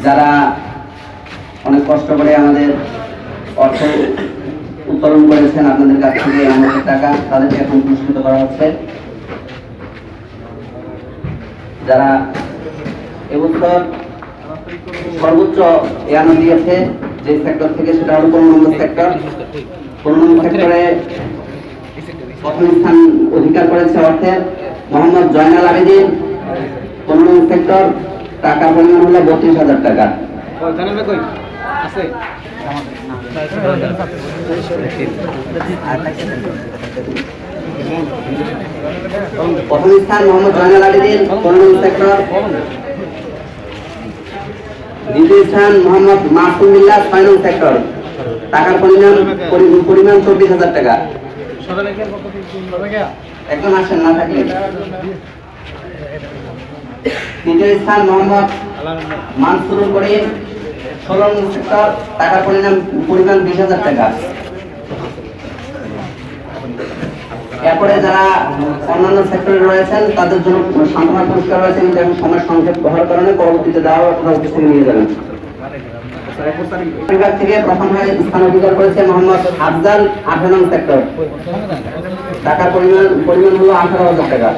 যারা অনেক কষ্ট করে আমাদের অর্থ উত্তোলন করেছেন আপনাদের কাছ থেকে আমাদের টাকা, তাদেরকে এখন পুরস্কৃত করা হচ্ছে। যারা এবছর সর্বোচ্চ এয়ানো দিয়েছে যে সেক্টর থেকে, সেটা হলো 15 নম্বর সেক্টর। 15 নম্বর সেক্টরে প্রথম স্থান অধিকার করেছে অর্থের মোহাম্মদ জয়নাল আবেদিন। 15 নম্বর সেক্টর, টাকা পরিমাণ হলো 32,000 টাকা। প্রথম স্থান মোহাম্মদ জয়নাল আবেদিন, 15 নম্বর সেক্টর। দ্বিতীয় স্থান মোহাম্মদ মাসুম বিল্লাহ, 6 নম্বর সেক্টর। টাকার পরিমাণ 24,000 টাকা। একজন আসেন না থাকলে। তৃতীয় স্থান মোহাম্মদ মানসুরুল করিম, 16 নম্বর সেক্টর। টাকার পরিমাণ 20,000 টাকা। এরপরে যারা অন্যান্য সেক্টরে রয়েছেন তাদের জন্য সান্ত্বনা পুরস্কার রয়েছে, কিন্তু এখন সময় সংক্ষেপ হওয়ার কারণে পরবর্তীতে দেওয়া আপনারা অফিস থেকে নিয়ে যাবেন। বিভাগ থেকে প্রথম হয়ে স্থান অধিকার করেছে মোহাম্মদ আফজাল, 18 নং সেক্টর। টাকার পরিমাণ হলো 18,000 টাকা।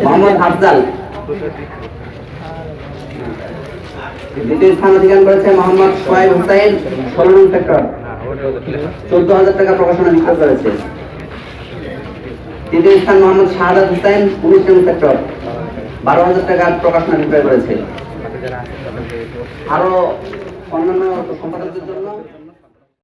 মোহাম্মদ আফজাল। দ্বিতীয় স্থান অধিকার করেছে মোহাম্মদ সোহাইব হুসাইন, 16 নং সেক্টর। 14,000 টাকা প্রকাশনা বিক্রয় করেছে। তৃতীয় স্থান মোহাম্মদ শাহাদাত হুসাইন, 19 নং সেক্টর। 12,000 টাকা প্রকাশনা বিক্রয় করেছে। আরো অন্যান্য সম্পাদকদের জন্য